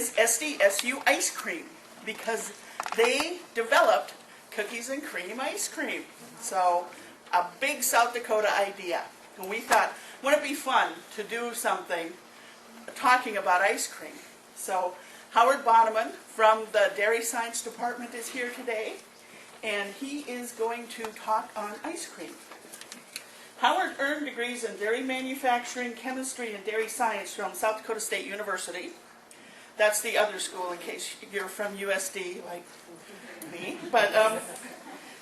is SDSU ice cream because they developed cookies and cream ice cream. So a big South Dakota idea. And we thought, wouldn't it be fun to do something talking about ice cream? So Howard Bonnemann from the Dairy Science Department is here today, and he is going to talk on ice cream. Howard earned degrees in dairy manufacturing, chemistry, and dairy science from South Dakota State University. That's the other school in case you're from USD like me. But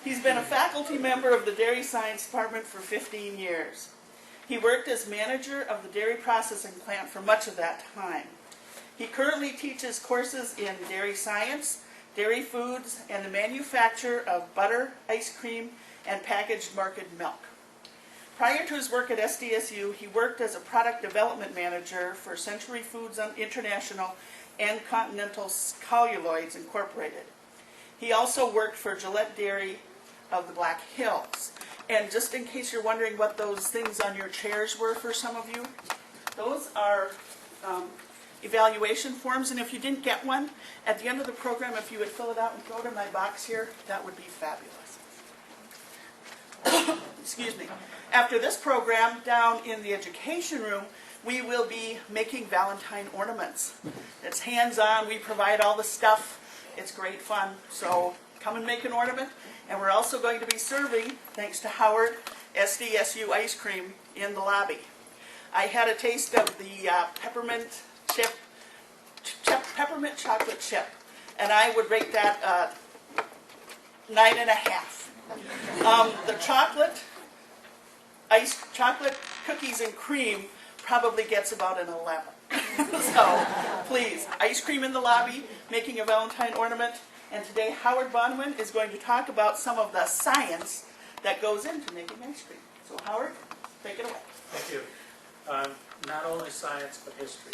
he's been a faculty member of the Dairy Science Department for 15 years. He worked as manager of the dairy processing plant for much of that time. He currently teaches courses in dairy science, dairy foods, and the manufacture of butter, ice cream, and packaged marketed milk. Prior to his work at SDSU, he worked as a product development manager for Century Foods International and Continental Celluloids Incorporated. He also worked for Gillette Dairy of the Black Hills. And just in case you're wondering what those things on your chairs were for some of you, those are evaluation forms, and if you didn't get one, at the end of the program, if you would fill it out and throw it in my box here, that would be fabulous. Excuse me. After this program, down in the education room, we will be making Valentine ornaments. It's hands-on. We provide all the stuff. It's great fun. So come and make an ornament. And we're also going to be serving, thanks to Howard, SDSU ice cream in the lobby. I had a taste of the peppermint chocolate chip, and I would rate that 9.5. The chocolate cookies and cream probably gets about an 11. So please, ice cream in the lobby, making a Valentine ornament. And today Howard Bonnemann is going to talk about some of the science that goes into making ice cream. So Howard, take it away. Thank you. Not only science, but history,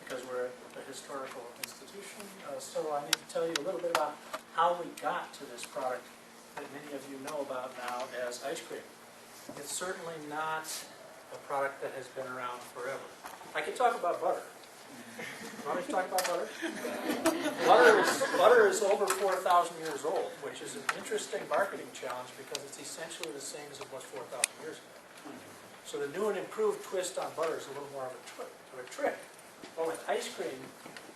because we're a historical institution. So I need to tell you a little bit about how we got to this product that many of you know about now as ice cream. It's certainly not a product that has been around forever. I could talk about butter. Want me to talk about butter? Butter is over 4,000 years old, which is an interesting marketing challenge because it's essentially the same as it was 4,000 years ago. So the new and improved twist on butter is a little more of a trick. But with ice cream,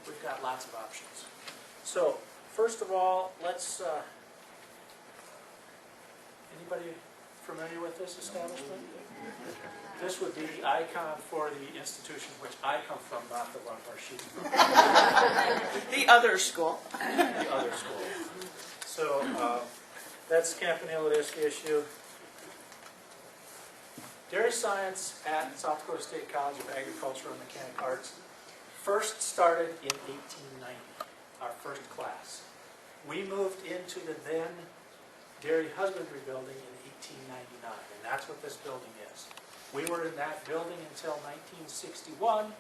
we've got lots of options. So first of all, let's... anybody familiar with this establishment? This would be the icon for the institution which I come from, not the one where she's from. The other school. The other school. So that's Campanile at SDSU. Dairy science at South Dakota State College of Agriculture and Mechanic Arts first started in 1890, our first class. We moved into the then dairy husbandry building in 1899, and that's what this building is. We were in that building until 1961,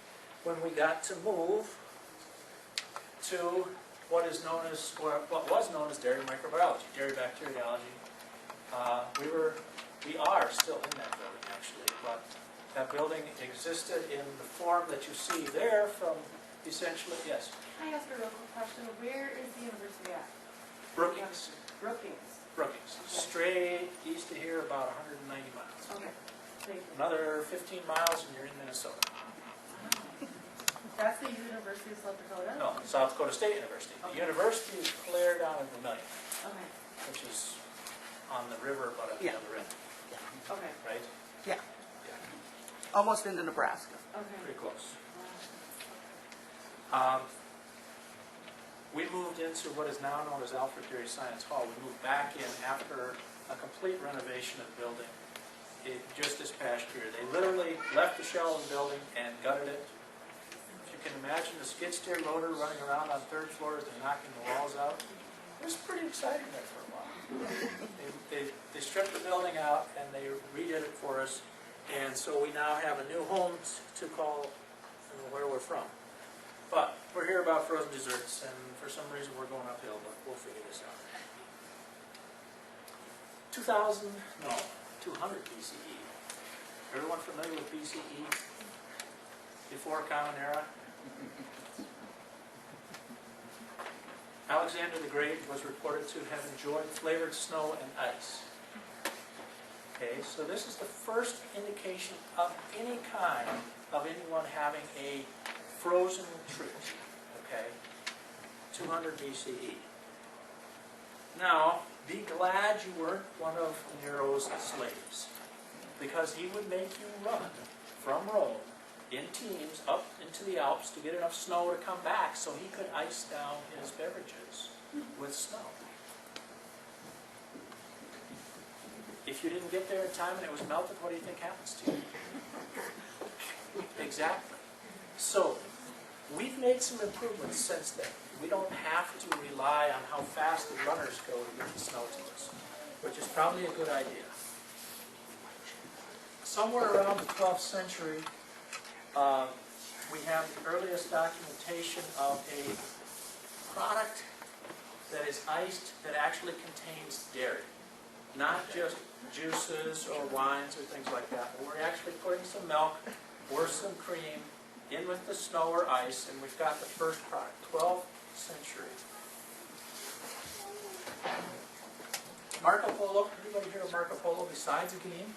when we got to move to what was known as dairy microbiology, dairy bacteriology. We are still in that building, actually, but that building existed in the form that you see there from essentially, yes? Can I ask a real quick question? Where is the university at? Brookings. Brookings. Brookings. Straight east of here, about 190 miles. Okay. Thank you. Another 15 miles and you're in Minnesota. That's the University of South Dakota? No, South Dakota State University. The university is clear down in Vermilion, Okay. which is on the river, but at the other end, Okay. right? Yeah, Yeah, almost into Nebraska. Okay. pretty close. We moved into what is now known as Alfred Dairy Science Hall. We moved back in after a complete renovation of the building just this past year. They literally left the shell of the building and gutted it. If you can imagine the skid steer loader running around on third floors and knocking the walls out. It was pretty exciting there for a while. They stripped the building out and they redid it for us. And so we now have a new home to call where we're from. But we're here about frozen desserts, and for some reason we're going uphill, but we'll figure this out. 200 BCE. Everyone familiar with BCE? Before Common Era? Alexander the Great was reported to have enjoyed flavored snow and ice. Okay, so this is the first indication of any kind of anyone having a frozen treat. Okay, 200 BCE. Now, be glad you weren't one of Nero's slaves, because he would make you run from Rome in teams up into the Alps to get enough snow to come back so he could ice down his beverages with snow. If you didn't get there in time and it was melted, what do you think happens to you? Exactly. So, we've made some improvements since then. We don't have to rely on how fast the runners go to get the snow to us, which is probably a good idea. Somewhere around the 12th century, we have the earliest documentation of a product that is iced that actually contains dairy. Not just juices or wines or things like that, but we're actually putting some milk or some cream in with the snow or ice, and we've got the first product, 12th century. Marco Polo, anybody hear of Marco Polo besides a game?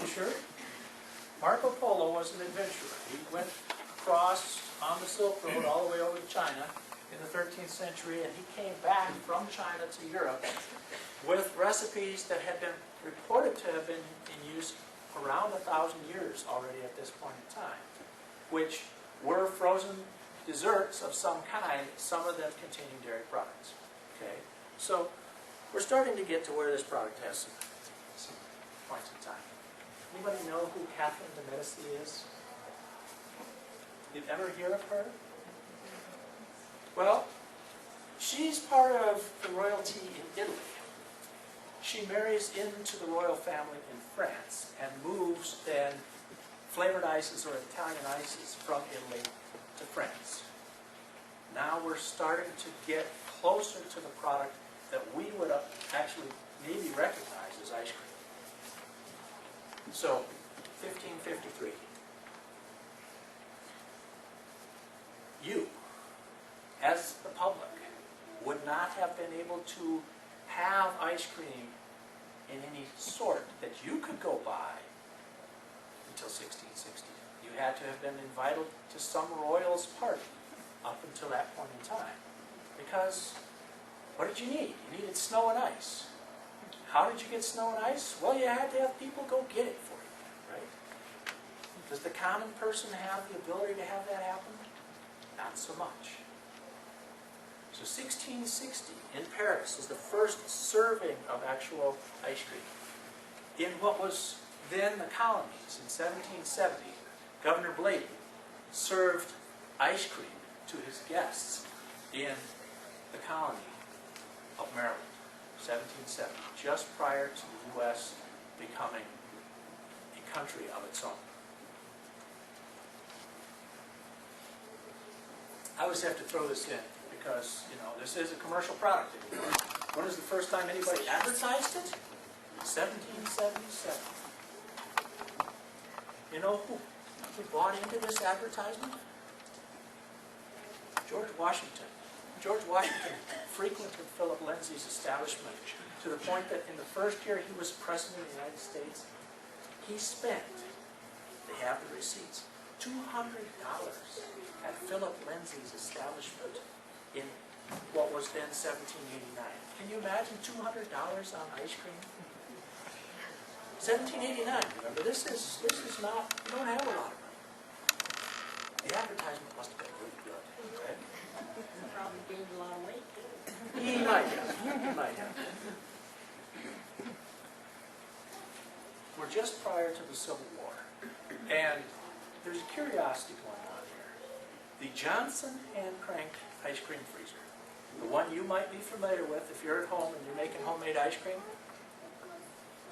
You sure? Marco Polo was an adventurer. He went across on the Silk Road all the way over to China in the 13th century, and he came back from China to Europe with recipes that had been reported to have been in use around 1,000 years already at this point in time, which were frozen desserts of some kind, some of them containing dairy products. Okay, so we're starting to get to where this product has some points in time. Anybody know who Catherine de Medici is? You've ever heard of her? Well, she's part of the royalty in Italy. She marries into the royal family in France and moves then flavored ices or Italian ices from Italy to France. Now we're starting to get closer to the product that we would actually maybe recognize as ice cream. So, 1553. You, as the public, would not have been able to have ice cream in any sort that you could go buy until 1660. You had to have been invited to some royal's party up until that point in time. Because, what did you need? You needed snow and ice. How did you get snow and ice? Well, you had to have people go get it for you, right? Does the common person have the ability to have that happen? Not so much. So 1660 in Paris is the first serving of actual ice cream. In what was then the colonies, in 1770, Governor Blake served ice cream to his guests in the colony of Maryland, 1770, just prior to the U.S. becoming a country of its own. I always have to throw this in because, you know, this is a commercial product anymore. When is the first time anybody advertised it? 1777. You know who bought into this advertisement? George Washington. George Washington frequented Philip Lindsay's establishment to the point that in the first year he was president of the United States, he spent, they have the receipts, $200 at Philip Lindsay's establishment in what was then 1789. Can you imagine $200 on ice cream? 1789, remember, this is not, you don't have a lot of money. The advertisement must have been really good, right? Probably gained a lot of weight. He might have. He might have. We're just prior to the Civil War, and there's a curiosity going on here. The Johnson hand crank ice cream freezer, the one you might be familiar with if you're at home and you're making homemade ice cream.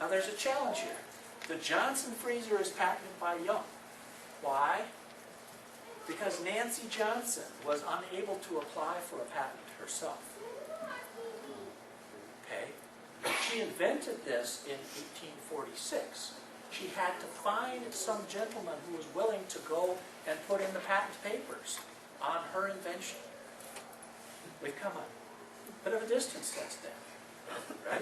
Now there's a challenge here. The Johnson freezer is patented by Young. Why? Because Nancy Johnson was unable to apply for a patent herself. Okay? She invented this in 1846. She had to find some gentleman who was willing to go and put in the patent papers on her invention. We've come a bit of a distance since then, right?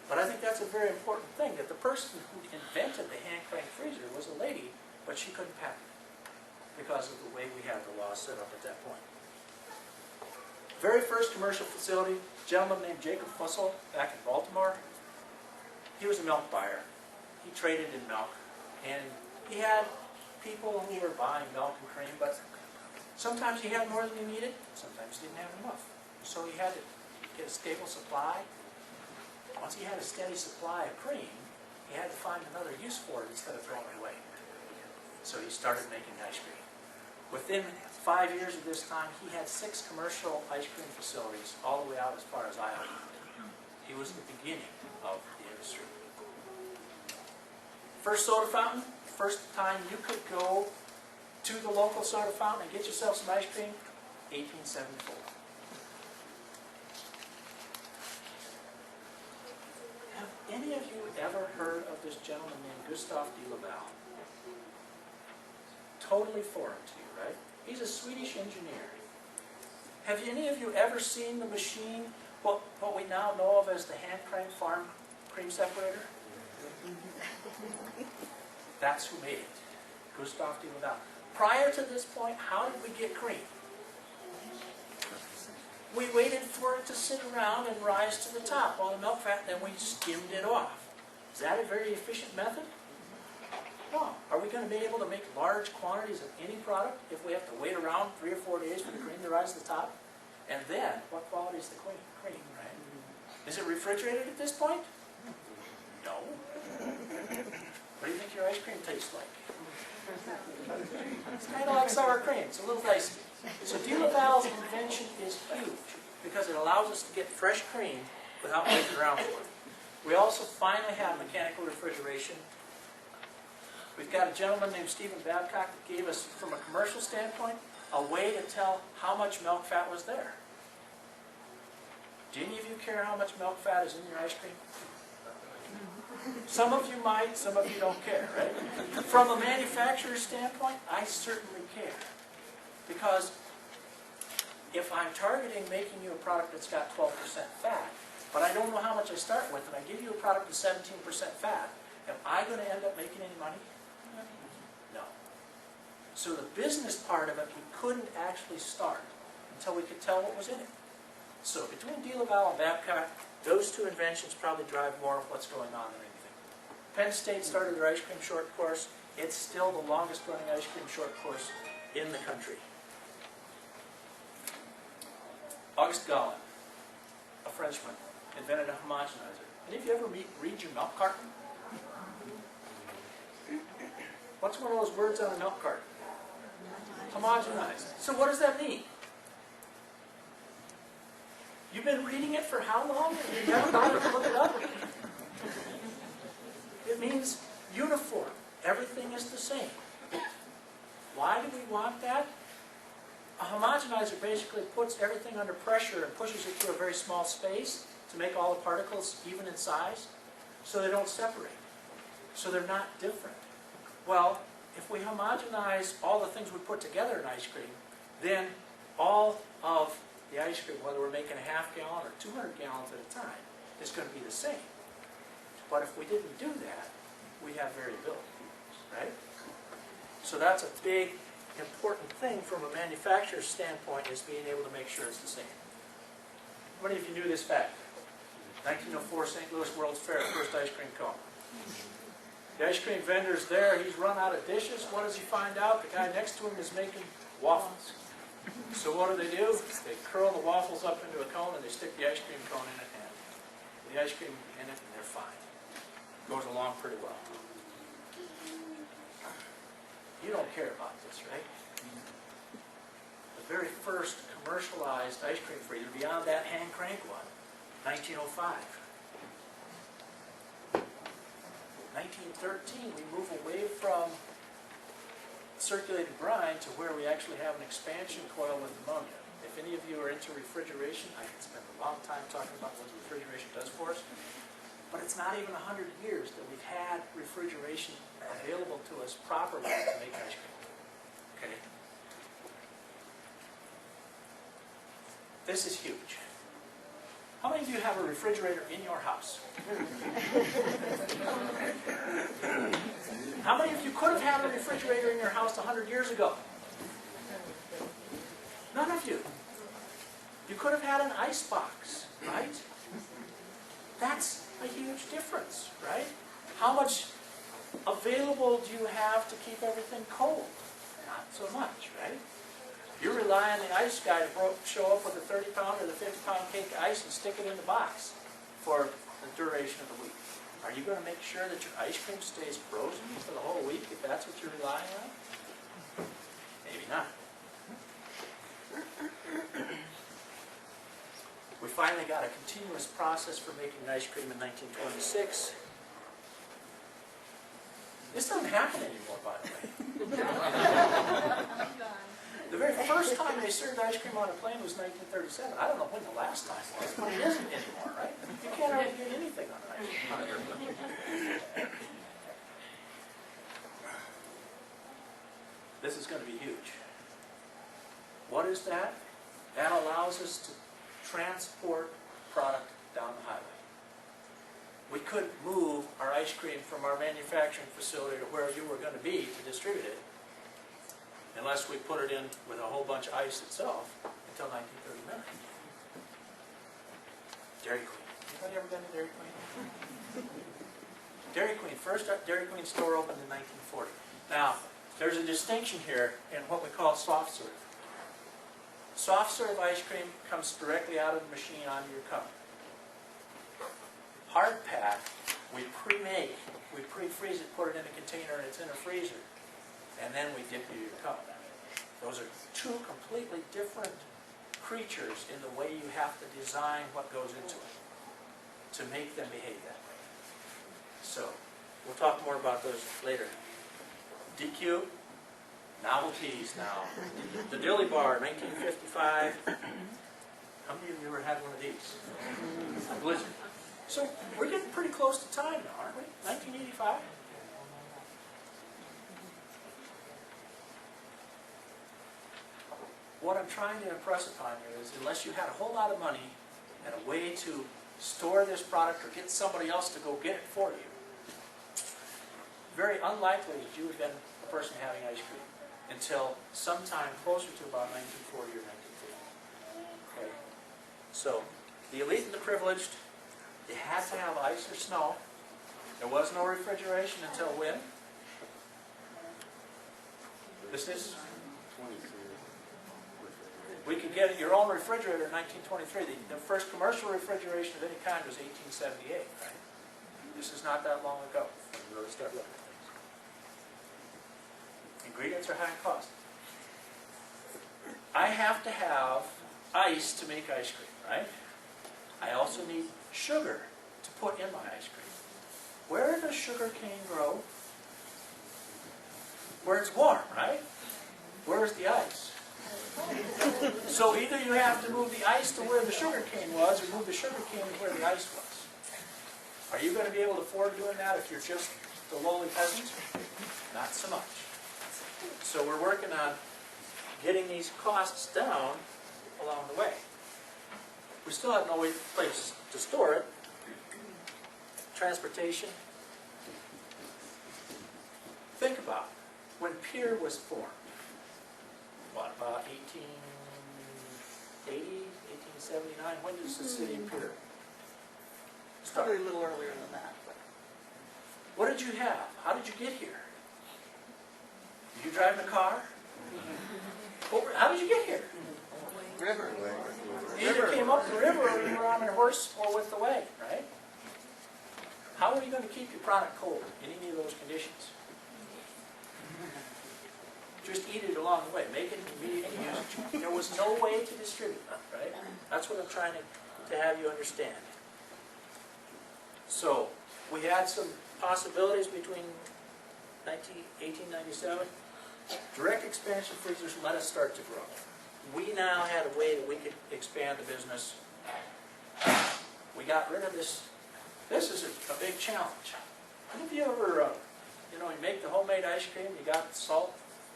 But I think that's a very important thing, that the person who invented the hand crank freezer was a lady, but she couldn't patent it because of the way we have the law set up at that point. Very first commercial facility, a gentleman named Jacob Fussell back in Baltimore. He was a milk buyer. He traded in milk, and he had people who were buying milk and cream, but sometimes he had more than he needed, sometimes he didn't have enough. So he had to get a stable supply. Once he had a steady supply of cream, he had to find another use for it instead of throwing it away. So he started making ice cream. Within 5 years of this time, he had 6 commercial ice cream facilities all the way out as far as Iowa. He was the beginning of the industry. First soda fountain, first time you could go to the local soda fountain and get yourself some ice cream, 1874. Have any of you ever heard of this gentleman named Gustav de Laval? Totally foreign to you, right? He's a Swedish engineer. Have any of you ever seen the machine, what we now know of as the hand crank farm cream separator? That's who made it, Gustav de Laval. Prior to this point, how did we get cream? We waited for it to sit around and rise to the top, all the milk fat, then we skimmed it off. Is that a very efficient method? No. Are we going to be able to make large quantities of any product if we have to wait around 3 or 4 days for the cream to rise to the top? And then, what quality is the cream, right? Is it refrigerated at this point? No. What do you think your ice cream tastes like? It's kind of like sour cream. It's a little dicey. So de Laval's invention is huge because it allows us to get fresh cream without waiting around for it. We also finally have mechanical refrigeration. We've got a gentleman named Stephen Babcock that gave us, from a commercial standpoint, a way to tell how much milk fat was there. Do any of you care how much milk fat is in your ice cream? Some of you might, some of you don't care, right? From a manufacturer's standpoint, I certainly care. Because if I'm targeting making you a product that's got 12% fat, but I don't know how much I start with, and I give you a product with 17% fat, am I going to end up making any money? No. So the business part of it, we couldn't actually start until we could tell what was in it. So between de Laval and Babcock, those two inventions probably drive more of what's going on than anything. Penn State started their ice cream short course. It's still the longest running ice cream short course in the country. Auguste Gallin, a Frenchman, invented a homogenizer. Any of you ever read your milk carton? What's one of those words on a milk carton? Homogenized. So what does that mean? You've been reading it for how long? And you never bothered to look it up? It means uniform. Everything is the same. Why do we want that? A homogenizer basically puts everything under pressure and pushes it through a very small space to make all the particles even in size, so they don't separate, so they're not different. Well, if we homogenize all the things we put together in ice cream, then all of the ice cream, whether we're making a half gallon or 200 gallons at a time, is going to be the same. But if we didn't do that, we have variability, right? So that's a big, important thing from a manufacturer's standpoint, is being able to make sure it's the same. How many of you knew this fact? 1904 St. Louis World's Fair, first ice cream cone. The ice cream vendor's there, he's run out of dishes. What does he find out? The guy next to him is making waffles. So what do? They curl the waffles up into a cone and they stick the ice cream cone in it and the ice cream in it, and they're fine. Goes along pretty well. You don't care about this, right? The very first commercialized ice cream freezer, beyond that hand crank one, 1905. 1913, we move away from circulated brine to where we actually have an expansion coil with ammonia. If any of you are into refrigeration, I could spend a long time talking about what refrigeration does for us. But it's not even 100 years that we've had refrigeration available to us properly to make ice cream. Okay? This is huge. How many of you have a refrigerator in your house? How many of you could have had a refrigerator in your house 100 years ago? None of you. You could have had an ice box, right? That's a huge difference, right? How much available do you have to keep everything cold? Not so much, right? You rely on the ice guy to show up with a 30-pound or the 50-pound cake of ice and stick it in the box for the duration of the week. Are you going to make sure that your ice cream stays frozen for the whole week if that's what you're relying on? Maybe not. We finally got a continuous process for making ice cream in 1926. This doesn't happen anymore, by the way. The very first time they served ice cream on a plane was 1937. I don't know when the last time was, but it isn't anymore, right? You can't hardly get anything on an airplane. This is going to be huge. What is that? That allows us to transport product down the highway. We couldn't move our ice cream from our manufacturing facility to where you were going to be to distribute it unless we put it in with a whole bunch of ice itself until 1939. Dairy Queen. Anybody ever been to Dairy Queen? Dairy Queen. First Dairy Queen store opened in 1940. Now, there's a distinction here in what we call soft serve. Soft serve ice cream comes directly out of the machine onto your cup. Hard pack, we pre-make, we pre-freeze it, put it in a container, and it's in a freezer. And then we dip you your cup. Those are two completely different creatures in the way you have to design what goes into it to make them behave that way. So, we'll talk more about those later. DQ, novelties now. The Dilly Bar, 1955. How many of you ever had one of these? A Blizzard. So, we're getting pretty close to time now, aren't we? 1985? What I'm trying to impress upon you is unless you had a whole lot of money and a way to store this product or get somebody else to go get it for you, very unlikely that you would have been the person having ice cream until sometime closer to about 1940 or 1950. Okay. So, the elite and the privileged, you had to have ice or snow. There was no refrigeration until when? This is... We could get your own refrigerator in 1923. The first commercial refrigeration of any kind was 1878, right? This is not that long ago. We really start looking at things. Ingredients are high in cost. I have to have ice to make ice cream, right? I also need sugar to put in my ice cream. Where does sugar cane grow? Where it's warm, right? Where's the ice? So either you have to move the ice to where the sugar cane was or move the sugar cane to where the ice was. Are you going to be able to afford doing that if you're just the lowly peasant? Not so much. So we're working on getting these costs down along the way. We still have no place to store it. Transportation. Think about it. When Pier was formed, what, about 1880, 1879? When does the city of Pier start? Probably a little earlier than that. But What did you have? How did you get here? Did you drive in a car? How did you get here? river. You either came up the river or you were on a horse or with the wagon, right? How are you going to keep your product cold in any of those conditions? Just eat it along the way. Make it immediate usage. There was no way to distribute it, right? That's what I'm trying to have you understand. So, we had some possibilities between 1897. Direct expansion freezers let us start to grow. We now had a way that we could expand the business. We got rid of this. This is a big challenge. Have you ever, you make the homemade ice cream, you got the salt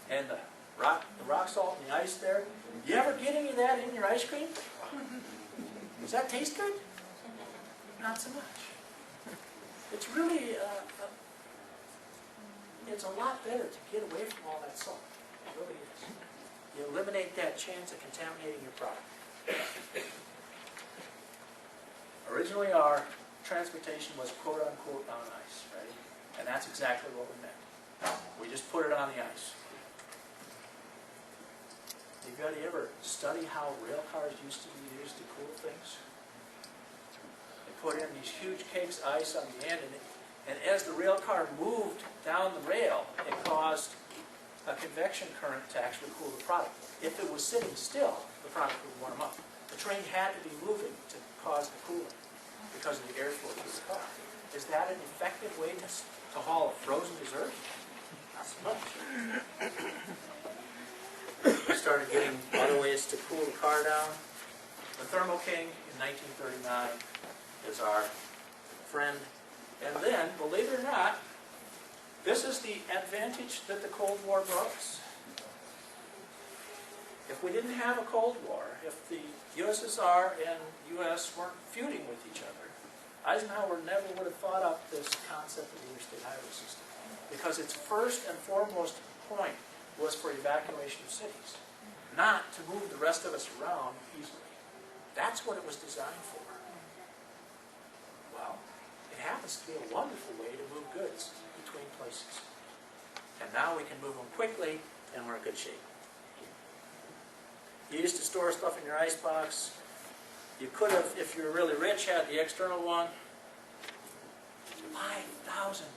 and the rock salt and the ice there. You ever get any of of that in your ice cream? Does that taste good? Not so much. It's really, it's a lot better to get away from all that salt. It really is. You eliminate that chance of contaminating your product. Originally, our transportation was quote-unquote on ice, right? And that's exactly what we meant. We just put it on the ice. You ever study how rail cars used to be used to cool things? They put in these huge cakes of ice on the end, and as the rail car moved down the rail, it caused a convection current to actually cool the product. If it was sitting still, the product would warm up. The train had to be moving to cause the cooling because of the airflow through the car. Is that an effective way to haul a frozen dessert? Not so much. We started getting other ways to cool the car down. The Thermo King in 1939 is our friend. And then, believe it or not, this is the advantage that the Cold War brought us. If we didn't have a Cold War, if the USSR and US weren't feuding with each other, Eisenhower never would have thought up this concept of the interstate highway system. Because its first and foremost point was for evacuation of cities, not to move the rest of us around easily. That's what it was designed for. Well, it happens to be a wonderful way to move goods between places. And now we can move them quickly, and we're in good shape. You used to store stuff in your icebox. You could have, if you were really rich, had the external one. 5,000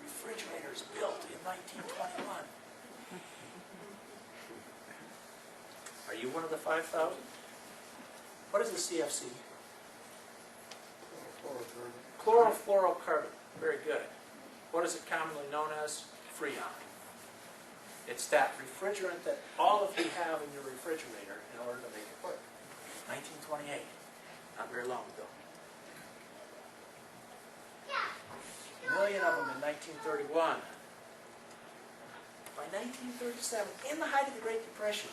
refrigerators built in 1921. Are you one of the 5,000? What is the CFC? Chlorofluorocarbon. Very good. What is it commonly known as? Freon. It's that refrigerant that all of you have in your refrigerator in order to make it work. 1928. Not very long ago. A million of them in 1931. By 1937, in the height of the Great Depression,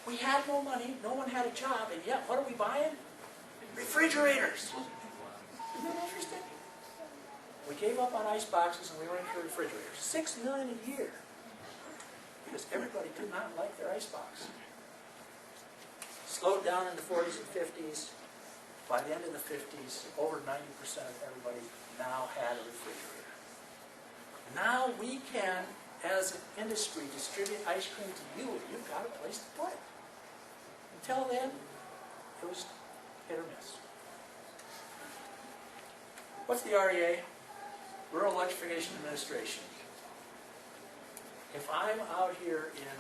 we had no money, no one had a job, and yet what are we buying? Refrigerators. Isn't that interesting? We gave up on ice boxes and we went to refrigerators. 6 million a year. Because everybody did not like their ice box. Slowed down in the 40s and 50s. By the end of the 50s, over 90% of everybody now had a refrigerator. Now we can, as an industry, distribute ice cream to you and you've got a place to put it. Until then, it was hit or miss. What's the REA? Rural Electrification Administration. If I'm out here in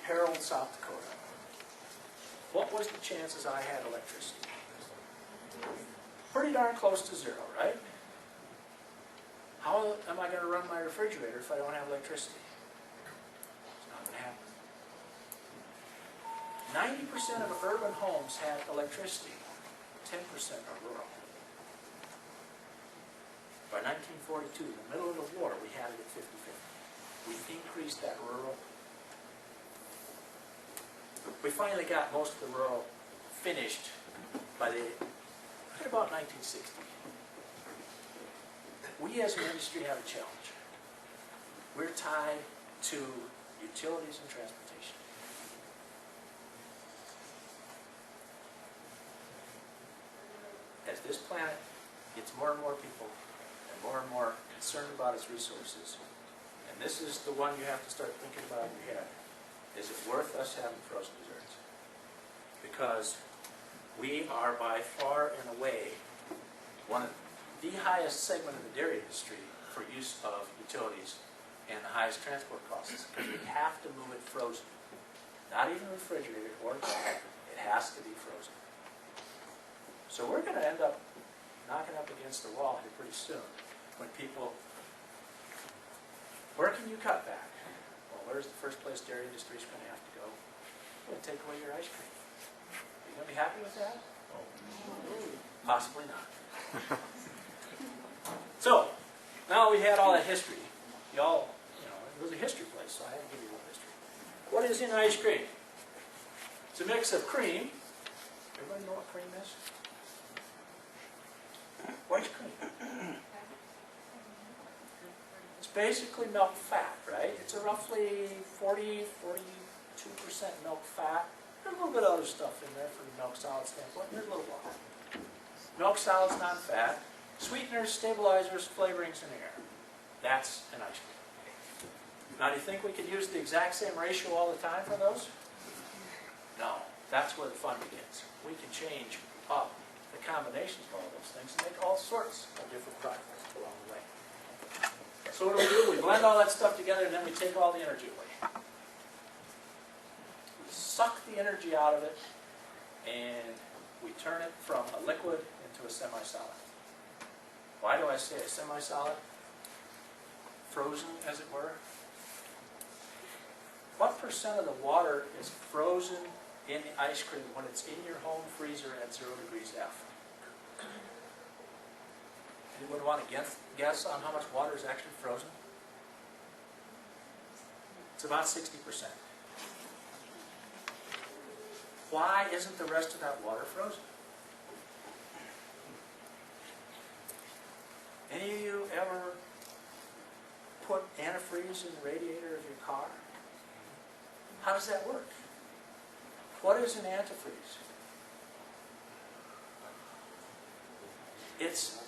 Harold, South Dakota, what was the chances I had electricity? Pretty darn close to zero, right? How am I going to run my refrigerator if I don't have electricity? It's not going to happen. 90% of urban homes had electricity. 10% are rural. By 1942, in the middle of the war, we had it at 50-50. We increased that rural. We finally got most of the rural finished by about 1960. We as an industry have a challenge. We're tied to utilities and transportation. As this planet gets more and more people and more concerned about its resources, and this is the one you have to start thinking about in your head, is it worth us having frozen desserts? Because we are by far and away one of the highest segment of the dairy industry for use of utilities and the highest transport costs, because we have to move it frozen. Not even refrigerated or cold. It has to be frozen. So we're going to end up knocking up against the wall here pretty soon when people, where can you cut back? Well, where's the first place dairy industry is going to have to go? We're going to take away your ice cream. Are you going to be happy with that? Possibly not. So, now we had all that history. Y'all, it was a history place, so I had to give you a little history. What is in ice cream? It's a mix of cream. Everybody know what cream is? What's cream? It's basically milk fat, right? It's a roughly 42% milk fat. There's a little bit of other stuff in there from the milk solid standpoint. There's a little water. Milk solids, non-fat. Sweeteners, stabilizers, flavorings, and air. That's an ice cream. Now, do you think we could use the exact same ratio all the time for those? No. That's where the fun begins. We can change up the combinations of all those things and make all sorts of different products along the way. So what do? We blend all that stuff together and then we take all the energy away. We suck the energy out of it and we turn it from a liquid into a semi-solid. Why do I say a semi-solid? Frozen, as it were. What percent of the water is frozen in the ice cream when it's in your home freezer at 0 degrees F? Anyone want to guess on how much water is actually frozen? It's about 60%. Why isn't the rest of that water frozen? Any of you ever put antifreeze in the radiator of your car? How does that work? What is an antifreeze? It's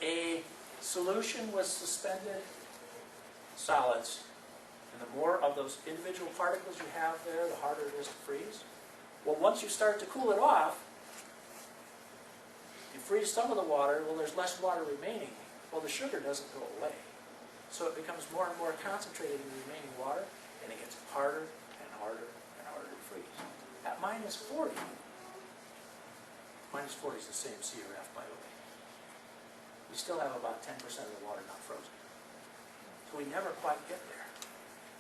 a solution with suspended solids, and the more of those individual particles you have there, the harder it is to freeze. Well, once you start to cool it off, you freeze some of the water, well, there's less water remaining. Well, the sugar doesn't go away. So it becomes more and more concentrated in the remaining water, and it gets harder and harder and harder to freeze. At minus 40, minus 40 is the same C or F, by the way. We still have about 10% of the water not frozen. So we never quite get there.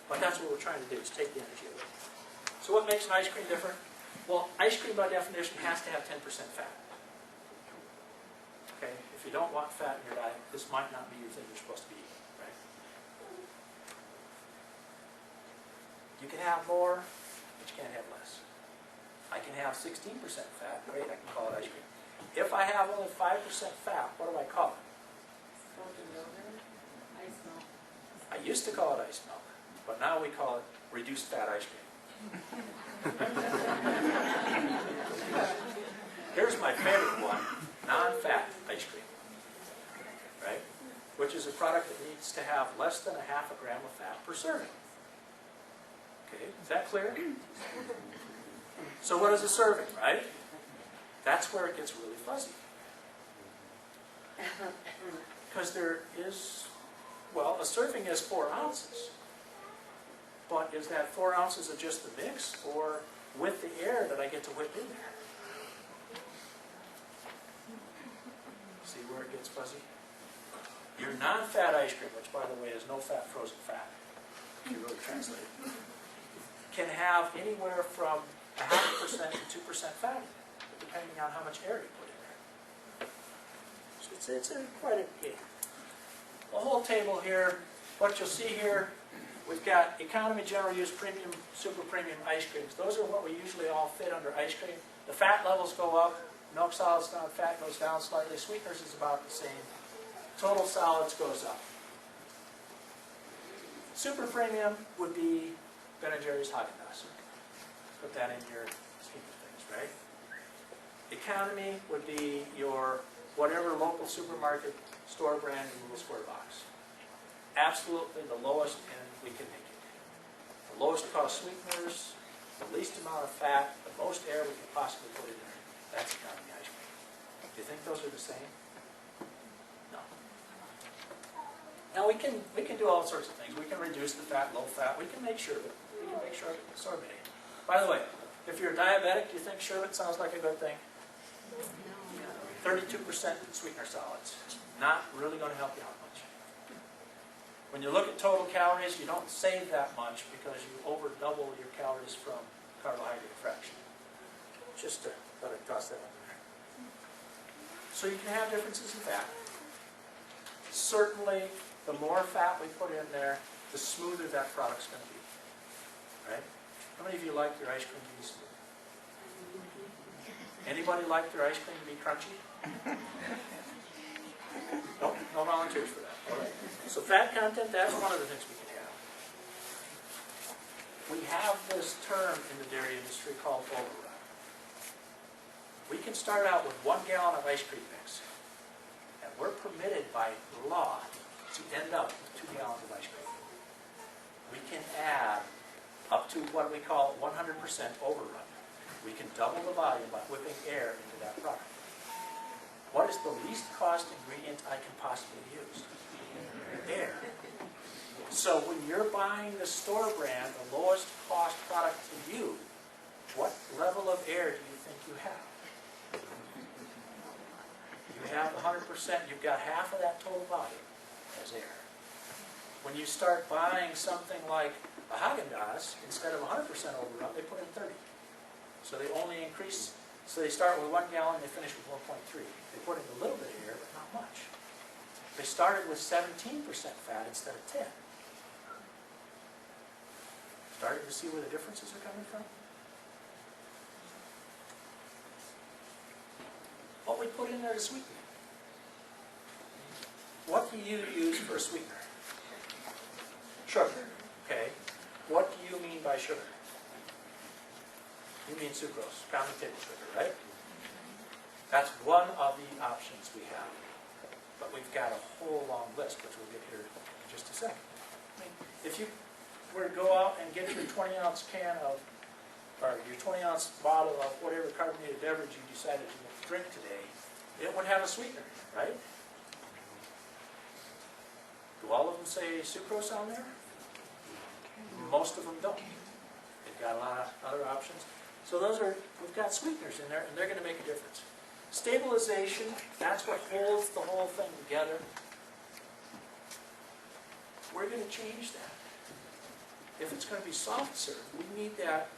But that's what we're trying to do, is take the energy away. So what makes an ice cream different? Well, ice cream by definition has to have 10% fat. Okay, if you don't want fat in your diet, this might not be your thing you're supposed to be eating, right? You can have more, but you can't have less. I can have 16% fat, great, I can call it ice cream. If I have only 5% fat, what do I call it? Frozen yogurt, ice milk. I used to call it ice milk, but now we call it reduced fat ice cream. Here's my favorite one, non-fat ice cream, right? Which is a product that needs to have less than 0.5 gram of fat per serving. Okay, is that clear? So what is a serving, right? That's where it gets really fuzzy. Because there is, well, a serving is 4 ounces. But is that 4 ounces of just the mix, or with the air that I get to whip in there? See where it gets fuzzy? Your non-fat ice cream, which by the way is no fat, frozen fat, if you really translate it, can have anywhere from 0.5% to 2% fat in it, depending on how much air you put in there. So it's quite a game. The whole table here, what you'll see here, we've got economy, general use, premium, super premium ice creams. Those are what we usually all fit under ice cream. The fat levels go up, milk solids down, fat goes down slightly, sweeteners is about the same, total solids goes up. Super premium would be Ben & Jerry's Haagen-Dazs. Put that in your scheme of things, right? Economy would be your whatever local supermarket, store brand, in little square box. Absolutely the lowest end we can make it. The lowest cost sweeteners, the least amount of fat, the most air we can possibly put in there. That's economy ice cream. Do you think those are the same? No. Now we can do all sorts of things. We can reduce the fat, low fat. We can make sherbet. We can make sorbet. By the way, if you're a diabetic, do you think sherbet sounds like a good thing? 32% sweetener solids. Not really going to help you out much. When you look at total calories, you don't save that much because you over double your calories from carbohydrate fraction. Just to toss that on there. So you can have differences in fat. Certainly, the more fat we put in there, the smoother that product's going to be. Right? How many of you like your ice cream to be smooth? Anybody like their ice cream to be crunchy? No, no volunteers for that. All right. So fat content, that's one of the things we can have. We have this term in the dairy industry called overrun. We can start out with 1 gallon of ice cream mix, and we're permitted by law to end up with 2 gallons of ice cream. We can add up to what we call 100% overrun. We can double the volume by whipping air into that product. What is the least cost ingredient I can possibly use? Air. So when you're buying the store brand, the lowest cost product to you, what level of air do you think you have? You have 100%, you've got half of that total volume as air. When you start buying something like a Haagen-Dazs, instead of 100% overrun, they put in 30. So they only increase, so they start with 1 gallon, they finish with 1.3. They put in a little bit of air, but not much. They started with 17% fat instead of 10. Starting to see where the differences are coming from? What we put in there to sweeten it. What do you use for a sweetener? Sugar. Okay. What do you mean by sugar? You mean sucrose, common table sugar, right? That's one of the options we have. But we've got a whole long list, which we'll get here in just a second. If you were to go out and get your 20-ounce can of, or your 20-ounce bottle of whatever carbonated beverage you decided to drink today, it would have a sweetener, right? Do all of them say sucrose on there? Most of them don't. They've got a lot of other options. So those are, we've got sweeteners in there, and they're going to make a difference. Stabilization, that's what holds the whole thing together. We're going to change that. If it's going to be soft serve, we need that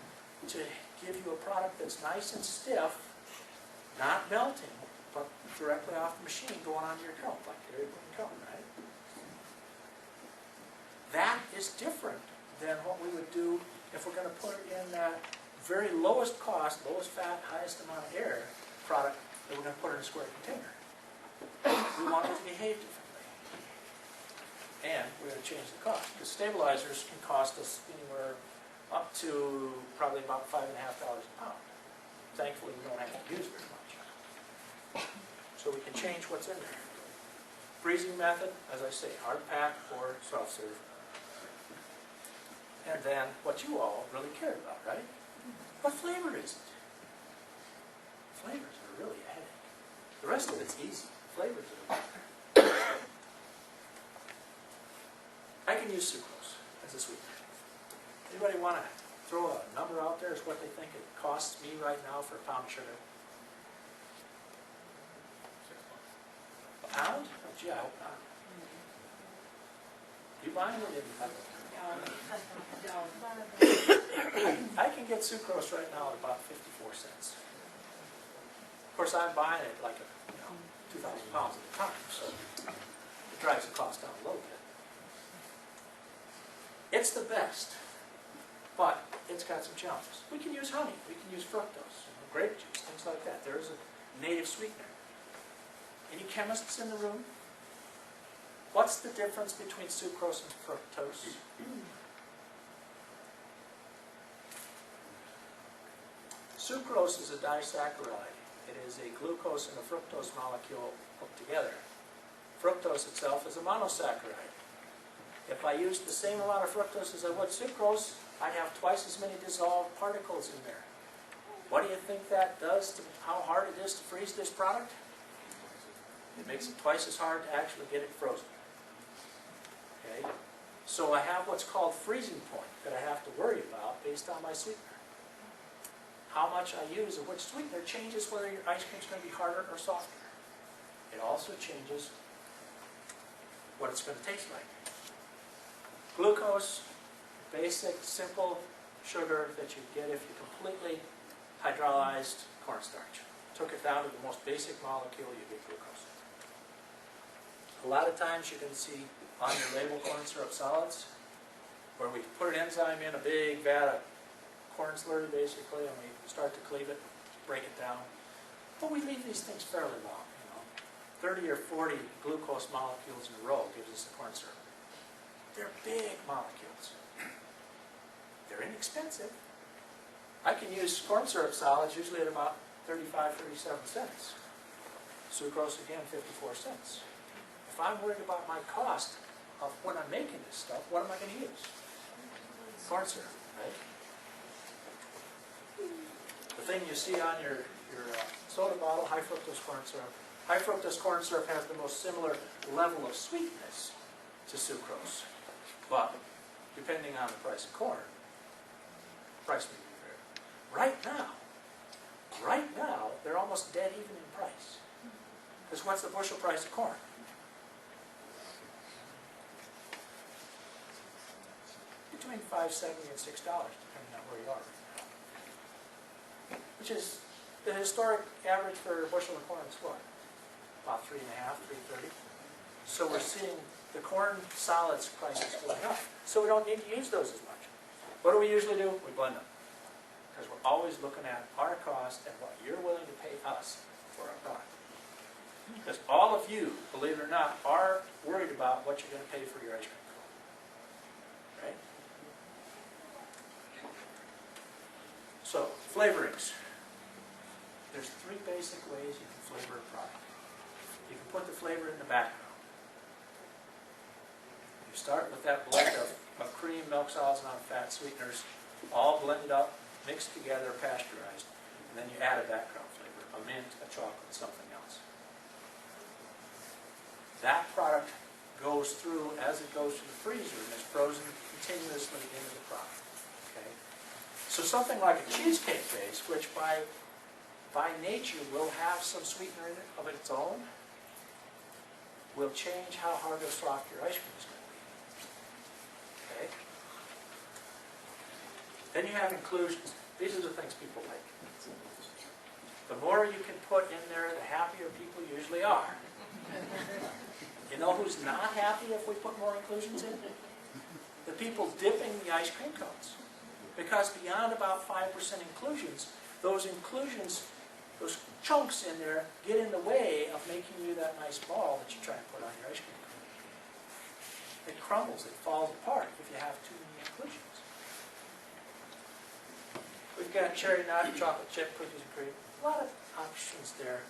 to give you a product that's nice and stiff, not melting, but directly off the machine going onto your cone, like Dairy Queen cone, right? That is different than what we would do if we're going to put it in that very lowest cost, lowest fat, highest amount of air product that we're going to put in a square container. We want it to behave differently. And we're going to change the cost, because stabilizers can cost us anywhere up to probably about $5.50 a pound. Thankfully, we don't have to use very much. So we can change what's in there. Freezing method, as I say, hard pack or soft serve. And then what you all really care about, right? What flavor is it? Flavors are really a headache. The rest of it's easy. Flavors are I can use sucrose as a sweetener. Anybody want to throw a number out there as what they think it costs me right now for a pound of sugar? $6. A pound? Oh, gee, I hope not. Do you mind or didn't? I can get sucrose right now at about 54 cents. Of course, I'm buying it like 2,000 pounds at a time, so it drives the cost down a little bit. It's the best, but it's got some challenges. We can use honey, we can use fructose, grape juice, things like that. There is a native sweetener. Any chemists in the room? What's the difference between sucrose and fructose? Sucrose is a disaccharide. It is a glucose and a fructose molecule put together. Fructose itself is a monosaccharide. If I used the same amount of fructose as I would sucrose, I'd have twice as many dissolved particles in there. What do you think that does to how hard it is to freeze this product? It makes it twice as hard to actually get it frozen. Okay? So I have what's called freezing point that I have to worry about based on my sweetener. How much I use of which sweetener changes whether your ice cream is going to be harder or softer. It also changes what it's going to taste like. Glucose, basic, simple sugar that you get if you completely hydrolyzed cornstarch. Took it down to the most basic molecule, you get glucose. A lot of times you can see on your label corn syrup solids where we put an enzyme in a big vat of corn slurry basically and we start to cleave it. break it down. But we leave these things fairly long, 30 or 40 glucose molecules in a row gives us the corn syrup. They're big molecules. They're inexpensive. I can use corn syrup solids usually at about 35, 37 cents. Sucrose, again, 54 cents. If I'm worried about my cost of when I'm making this stuff, what am I going to use? Corn syrup, right? The thing you see on your soda bottle, high fructose corn syrup. High fructose corn syrup has the most similar level of sweetness to sucrose. But, depending on the price of corn, price may be fair. Right now, they're almost dead even in price. Because what's the bushel price of corn? Between $5.70 and $6, depending on where you are right now. Which is, the historic average for a bushel of corn is what? About $3.50, $3.30. So we're seeing the corn solids prices going up. So we don't need to use those as much. What do we usually do? We blend them. Because we're always looking at our cost and what you're willing to pay us for our product. Because all of you, believe it or not, are worried about what you're going to pay for your ice cream cone. Right? So, flavorings. There's 3 basic ways you can flavor a product. You can put the flavor in the background. You start with that blend of cream, milk solids, non-fat sweeteners, all blended up, mixed together, pasteurized, and then you add a background flavor, a mint, a chocolate, something else. That product goes through as it goes to the freezer and is frozen continuously into the product. Okay? So something like a cheesecake base, which by nature will have some sweetener in it of its own, will change how hard or soft your ice cream is going to be. Okay? Then you have inclusions. These are the things people like. The more you can put in there, the happier people usually are. You know who's not happy if we put more inclusions in? The people dipping the ice cream cones. Because beyond about 5% inclusions, those those chunks in there get in the way of making you that nice ball that you try and put on your ice cream cone. It crumbles, it falls apart if you have too many inclusions. We've got cherry nut, chocolate chip, cookies and cream. A lot of options there.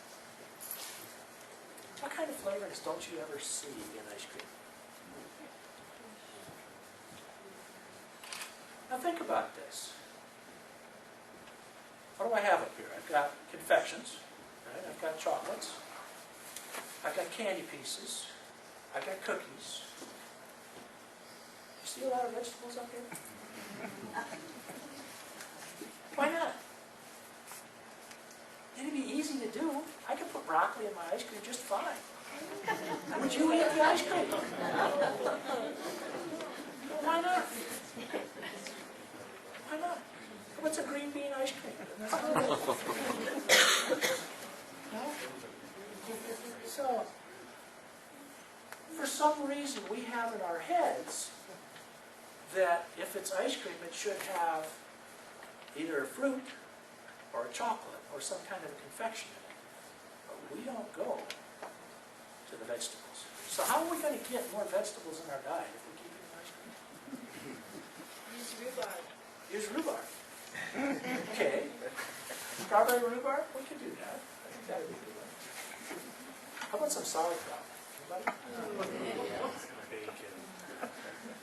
What kind of flavorings don't you ever see in ice cream? Now think about this. What do I have up here? I've got confections, right? I've got chocolates, I've got candy pieces, I've got cookies. You see a lot of vegetables up here? Why not? It'd be easy to do. I could put broccoli in my ice cream just fine. Would you eat the ice cream? Why not? Why not? What's a green bean ice cream? No? So, for some reason we have in our heads that if it's ice cream, it should have either a fruit or a chocolate or some kind of a confection in it. But we don't go to the vegetables. So how are we going to get more vegetables in our diet if we keep eating ice cream? Use rhubarb. Use rhubarb. Okay. Strawberry rhubarb? We could do that. I think that would be a good one. How about some sauerkraut? Anybody?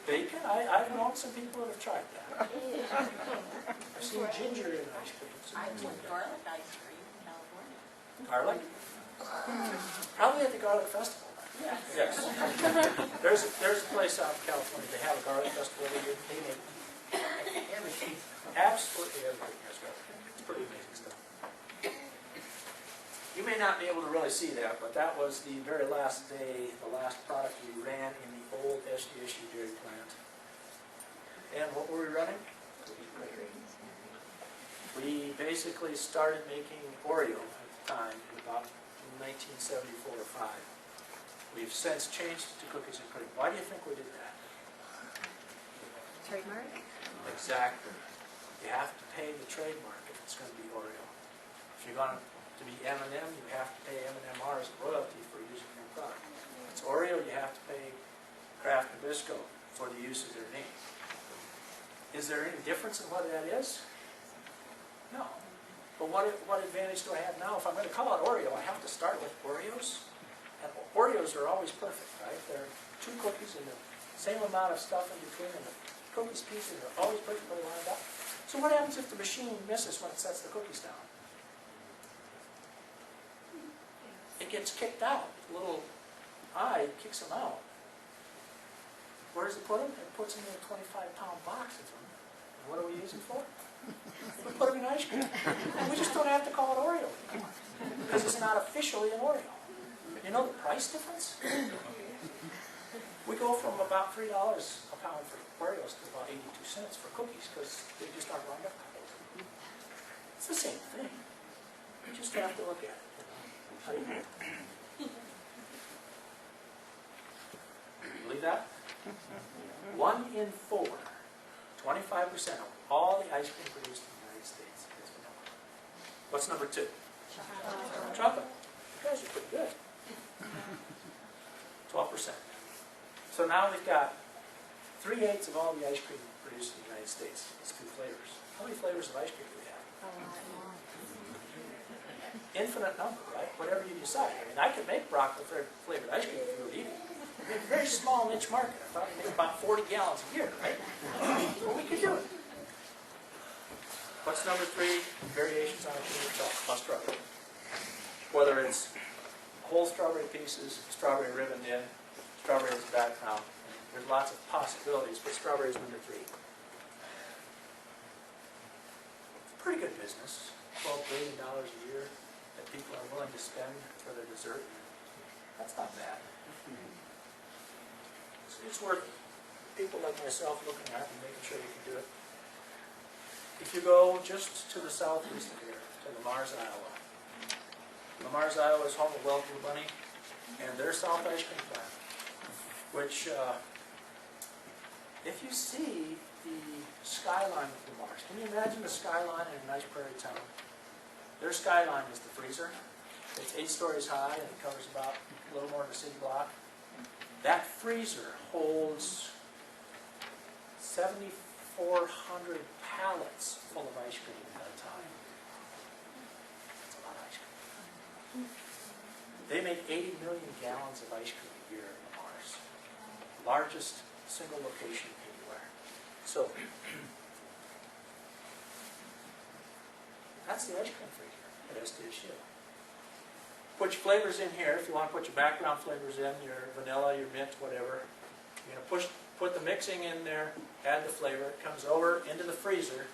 Bacon? I've known some people that have tried that. I've seen ginger in ice cream. I took garlic ice cream in California. Garlic? Probably at the Garlic Festival. Yes. There's a place out in California, they have a garlic festival every year. They make everything, absolutely everything has garlic. It's pretty amazing stuff. You may not be able to really see that, but that was the very last day, the last product we ran in the old SDSU dairy plant. And what were we running? We basically started making Oreo at the time in about 1974 or 5. We've since changed it to cookies and cream. Why do you think we did that? Trademark? Exactly. You have to pay the trademark if it's going to be Oreo. If you're going to be M&M, you have to pay M&Mr as a royalty for using their product. If it's Oreo, you have to pay Kraft Nabisco for the use of their name. Is there any difference in what that is? No. But what advantage do I have now? If I'm going to call it Oreo, I have to start with Oreos? And Oreos are always perfect, right? They're 2 cookies and the same amount of stuff in between, and the cookies pieces are always perfectly lined up. So what happens if the machine misses when it sets the cookies down? It gets kicked out. The little eye kicks them out. Where does it put them? It puts them in a 25-pound box of them. And what do we use it for? We put them in ice cream. And we just don't have to call it Oreo anymore, because it's not officially an Oreo. You know the price difference? We go from about $3 a pound for Oreos to about 82 cents for cookies, because they just aren't lined up. It's the same thing. You just have to look at it. How do you believe that? 1 in 4, 25% of all the ice cream produced in the United States is vanilla. What's number 2? Chocolate. You guys are pretty good. 12%. So now we've got 3/8 of all the ice cream produced in the United States. It's 2 flavors. How many flavors of ice cream do we have? Infinite number, right? Whatever you decide. I mean, I could make broccoli flavored ice cream if you would eat it. It's a very small niche market. I probably make about 40 gallons a year, right? Well, we could do it. What's number 3? Variations on a sugar chocolate strawberry. Whether it's whole strawberry pieces, strawberry ribboned in, strawberry as a background. There's lots of possibilities, but strawberry is number 3. It's a pretty good business. $12 billion a year that people are willing to spend for their dessert. That's not bad. It's worth people like myself looking at and making sure you can do it. If you go just to the southeast of here, to Lamar's, Iowa. Lamar's, Iowa is home of Well Blue Bunny and their South Ice Cream plant, which, if you see the skyline of Lamar's, can you imagine the skyline in a nice prairie town? Their skyline is the freezer. It's 8 stories high and it covers about a little more than a city block. That freezer holds 7,400 pallets full of ice cream at a time. That's a lot of ice cream. They make 80 million gallons of ice cream a year in Mars. Largest single location anywhere. So, that's the ice cream freezer at SDSU. Put your flavors in here. If you want to put your background flavors in, your vanilla, your mint, whatever. You're going to put the mixing in there, add the flavor. It comes over into the freezer.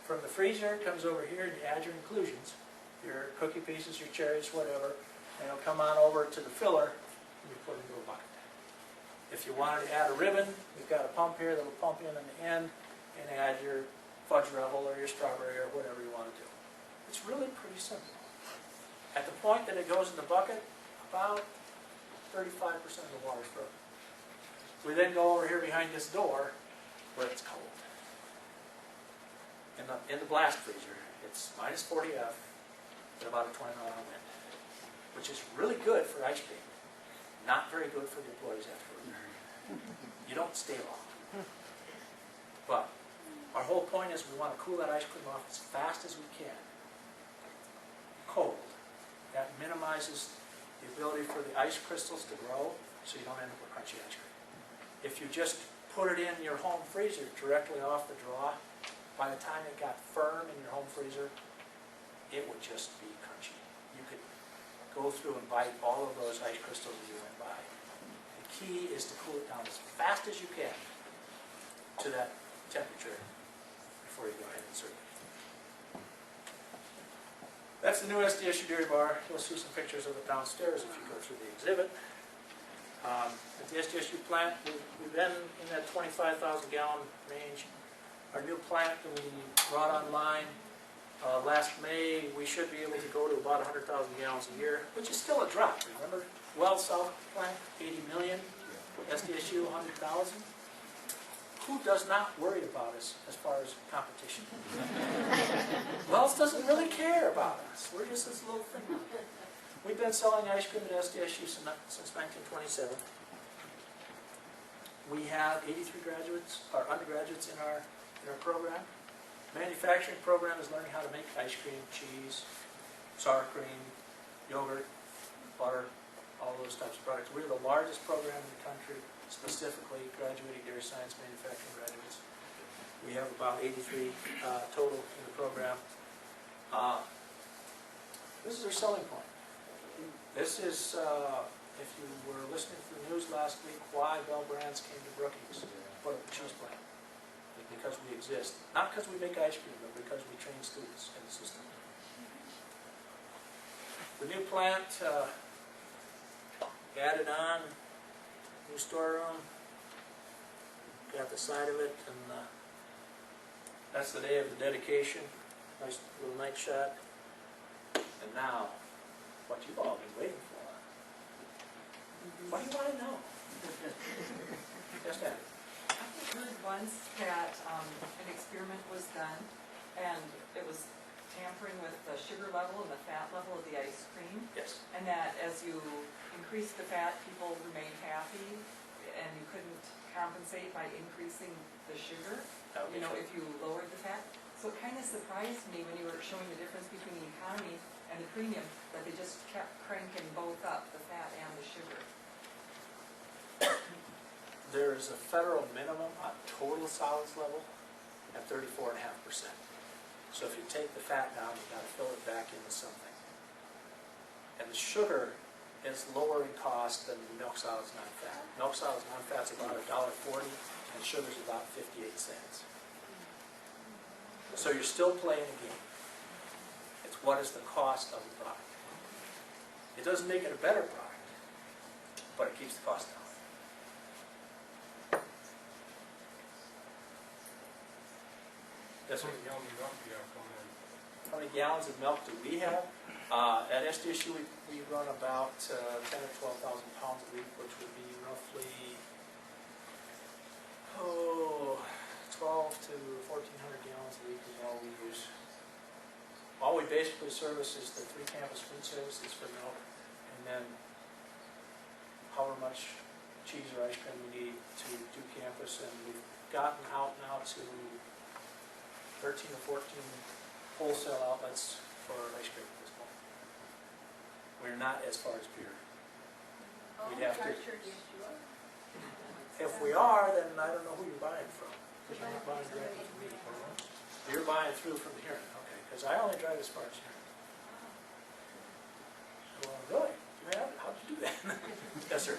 From the freezer, it comes over here and you add your inclusions, your cookie pieces, your cherries, whatever. And it'll come on over to the filler and you put it into a bucket. If you wanted to add a ribbon, we've got a pump here that will pump in the end and add your fudge revel or your strawberry or whatever you want to do. It's really pretty simple. At the point that it goes in the bucket, about 35% of the water is frozen. We then go over here behind this door where it's cold. In the blast freezer, it's minus 40 F at about a 20-mile wind, which is really good for ice cream. Not very good for the employees afterward. You don't stay long. But our whole point is we want to cool that ice cream off as fast as we can. Cold. That minimizes the ability for the ice crystals to grow, so you don't end up with crunchy ice cream. If you just put it in your home freezer directly off the draw, by the time it got firm in your home freezer, it would just be crunchy. You could go through and bite all of those ice crystals as you went by. The key is to cool it down as fast as you can to that temperature before you go ahead and serve it. That's the new SDSU Dairy Bar. You'll see some pictures of it downstairs if you go through the exhibit. At the SDSU plant, we've been in that 25,000 gallon range. Our new plant that we brought online last May, we should be able to go to about 100,000 gallons a year, which is still a drop, remember? Well South plant, 80 million. SDSU, 100,000. who does not worry about us as far as competition? Wells doesn't really care about us. We're just this little thing. We've been selling ice cream at SDSU since 1927. We have 83 graduates, or undergraduates in our program. Manufacturing program is learning how to make ice cream, cheese, sour cream, yogurt, butter, all those types of products. We're the largest program in the country, specifically graduating dairy science manufacturing graduates. We have about 83 total in the program. This is our selling point. This is, if you were listening to the news last week, why Bell Brands came to Brookings to put up a cheese plant. It's because we exist. Not because we make ice cream, but because we train students in the system. The new plant added on, new storeroom, got the side of it, and that's the day of the dedication. Nice little night shot. And now, what you've all been waiting for. What do you want to know? Yes, ma'am. I heard once that an experiment was done, and it was tampering with the sugar level and the fat level of the ice cream, Yes. and that as you increased the fat, people remained happy, and you couldn't compensate by increasing the sugar, That would be you know, true. if you lowered the fat. So it kind of surprised me when you were showing the difference between the economy and the premium, that they just kept cranking both up, the fat and the sugar. There is a federal minimum on total solids level at 34.5%. So if you take the fat down, you've got to fill it back into something. And the sugar is lower in cost than milk solids non-fat. Milk solids non-fat is about $1.40, and sugar is about 58 cents. So you're still playing a game. It's what is the cost of the product. It doesn't make it a better product, but it keeps the cost down. Yes, sir. How many gallons of milk do we have? At SDSU, we run about 10 or 12,000 pounds a week, which would be roughly 12 to 1,400 gallons a week is all we use. All we basically service is the 3 campus food services for milk, and then however much cheese or ice cream we need to do campus, and we've gotten out now to 13 or 14 wholesale outlets for ice cream at this point. We're not as far as beer. We'd have to. If we are, then I don't know who you're buying from. Because you're not buying directly from me. You're buying through from here, okay? Because I only drive as far as here. Well, really? You have? How'd you do that? Yes, sir.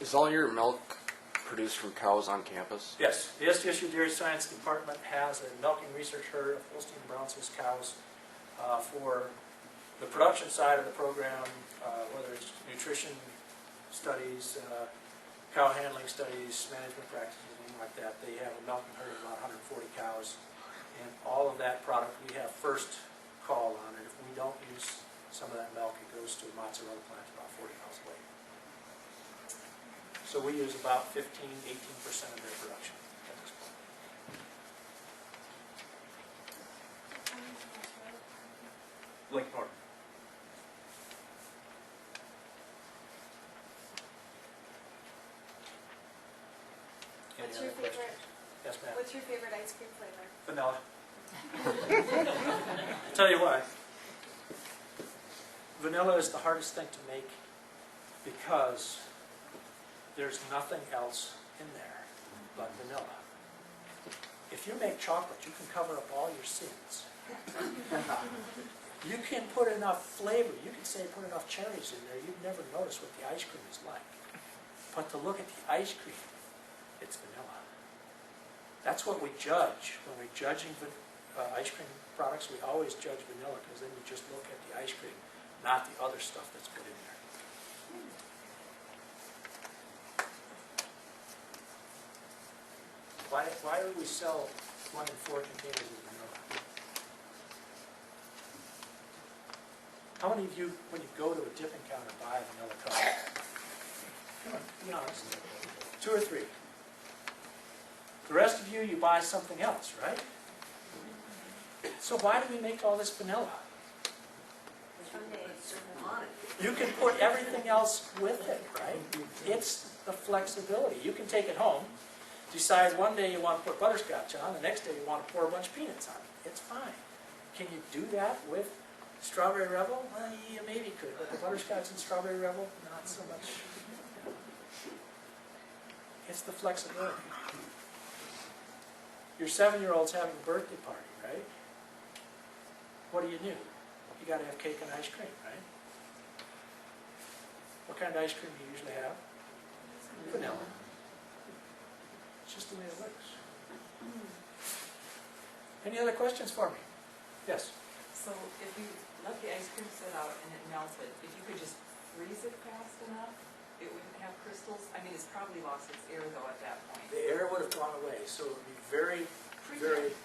Is all your milk produced from cows on campus? Yes, the SDSU Dairy Science Department has a milking research herd of Holstein Brown Swiss cows for the production side of the program, whether it's nutrition studies, cow handling studies, management practices, anything like that. They have a milking herd of about 140 cows, and all of that product we have first call on, and if we don't use some of that milk, it goes to a mozzarella plant about 40 miles away. So we use about 15–18% of their production at this point. Lake Park. What's your favorite? Yes, ma'am. What's your favorite ice cream flavor? Vanilla. I'll tell you why. Vanilla is the hardest thing to make because there's nothing else in there but vanilla. If you make chocolate, you can cover up all your sins. You can put enough flavor, you can say put enough cherries in there, you'd never notice what the ice cream is like. But to look at the ice cream, it's vanilla. That's what we judge. When we're judging ice cream products, we always judge vanilla because then we just look at the ice cream, not the other stuff that's put in there. Why do we sell 1 in 4 containers of vanilla? How many of you, when you go to a dipping counter, buy a vanilla cup? Come on, be honest. 2 or 3. The rest of you, you buy something else, right? So why do we make all this vanilla? You can put everything else with it, right? It's the flexibility. You can take it home, decide one day you want to put butterscotch on, the next day you want to pour a bunch of peanuts on it. It's fine. Can you do that with Strawberry Rebel? Well, you maybe could, but the butterscotch and Strawberry Rebel, not so much. It's the flexibility. Your 7-year-old's having a birthday party, right? What do? You got to have cake and ice cream, right? What kind of ice cream do you usually have? Vanilla. It's just the way it works. Any other questions for me? Yes? So if you let the ice cream sit out and it melted, if you could just freeze it fast enough, it wouldn't have crystals? I mean, it's probably lost its air though at that point. The air would have gone away, so it would be very, very,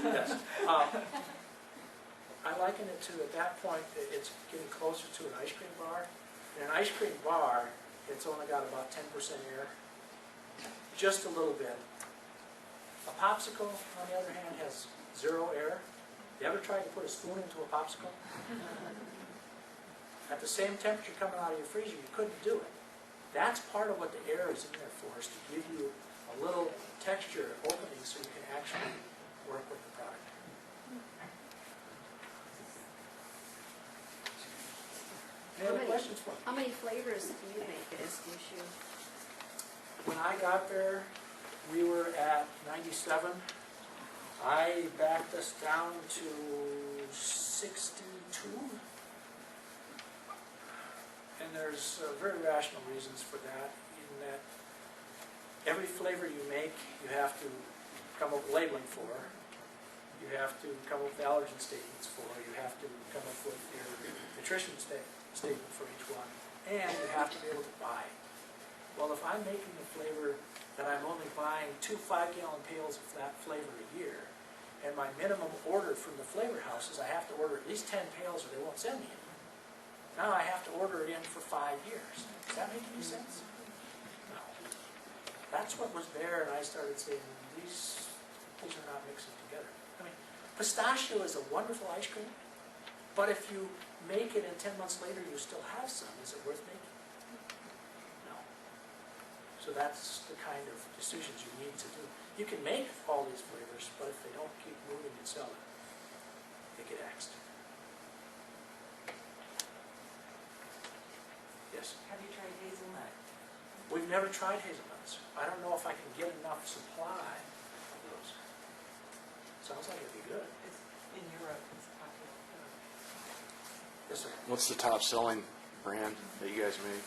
yes. I liken it to, at that point, it's getting closer to an ice cream bar. In an ice cream bar, it's only got about 10% air, just a little bit. A popsicle, on the other hand, has 0 air. You ever tried to put a spoon into a popsicle? At the same temperature coming out of your freezer, you couldn't do it. That's part of what the air is in there for, is to give you a little texture opening so you can actually work with the product. Any other questions for me? How many flavors do you make at SDSU? When I got there, we were at 97. I backed us down to 62. And there's very rational reasons for that, in that every flavor you make, you have to come up with labeling for. You have to come up with allergen statements for. You have to come up with your nutrition statement for each one. And you have to be able to buy it. Well, if I'm making a flavor that I'm only buying 2 5-gallon pails of that flavor a year, and my minimum order from the flavor house is I have to order at least 10 pails or they won't send me any. Now I have to order it in for 5 years. Does that make any sense? No. That's what was there, and I started saying, these are not mixing together. I mean, pistachio is a wonderful ice cream, but if you make it and 10 months later you still have some, is it worth making? No. So that's the kind of decisions you need to do. You can make all these flavors, but if they don't keep moving and selling, they get axed. Yes? Have you tried hazelnut? We've never tried hazelnuts. I don't know if I can get enough supply of those. Sounds like it'd be good. It's in Europe, it's popular. Yes, sir. What's the top selling brand that you guys make?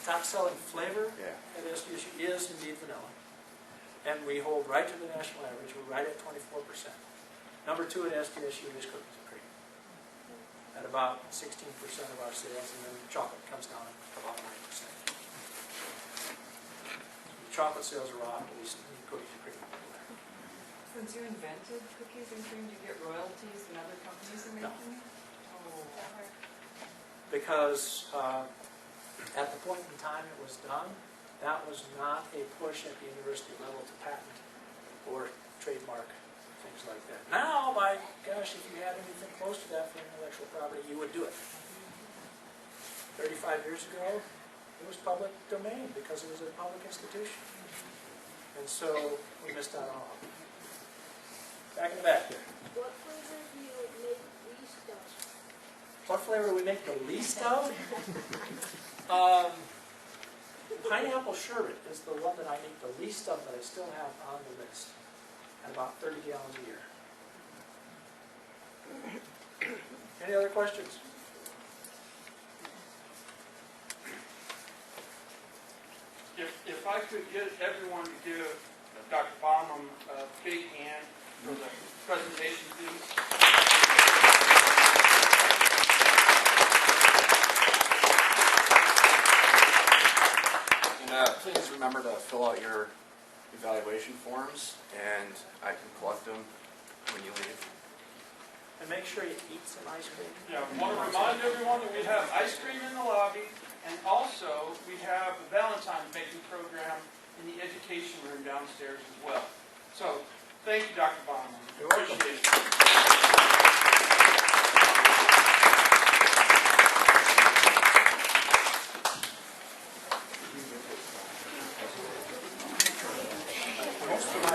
Top selling flavor Yeah. at SDSU is indeed vanilla. And we hold right to the national average. We're right at 24%. Number 2 at SDSU is cookies and cream, at about 16% of our sales, and then chocolate comes down at about 9%. Chocolate sales are off, at least cookies and cream. Since you invented cookies and cream, do you get royalties when other companies are No. making it? Oh. Because at the point in time it was done, that was not a push at the university level to patent or trademark, things like that. Now, my gosh, if you had anything close to that for intellectual property, you would do it. 35 years ago, it was public domain because it was a public institution. And so we missed out on all of it. Back in the back there. What flavor do you make least of? What flavor do we make the least of? Pineapple sherbet is the one that I make the least of, but I still have on the list, at about 30 gallons a year. Any other questions? If I could get everyone to give Dr. Bonnemann a big hand for the presentation, please. And please remember to fill out your evaluation forms, and I can collect them when you leave. And make sure you eat some ice cream. Yeah, I want to remind everyone that we have ice cream in the lobby, and also we have the Valentine's baking program in the education room downstairs as well. So, thank you, Dr. Bonnemann. You're welcome. Appreciate it.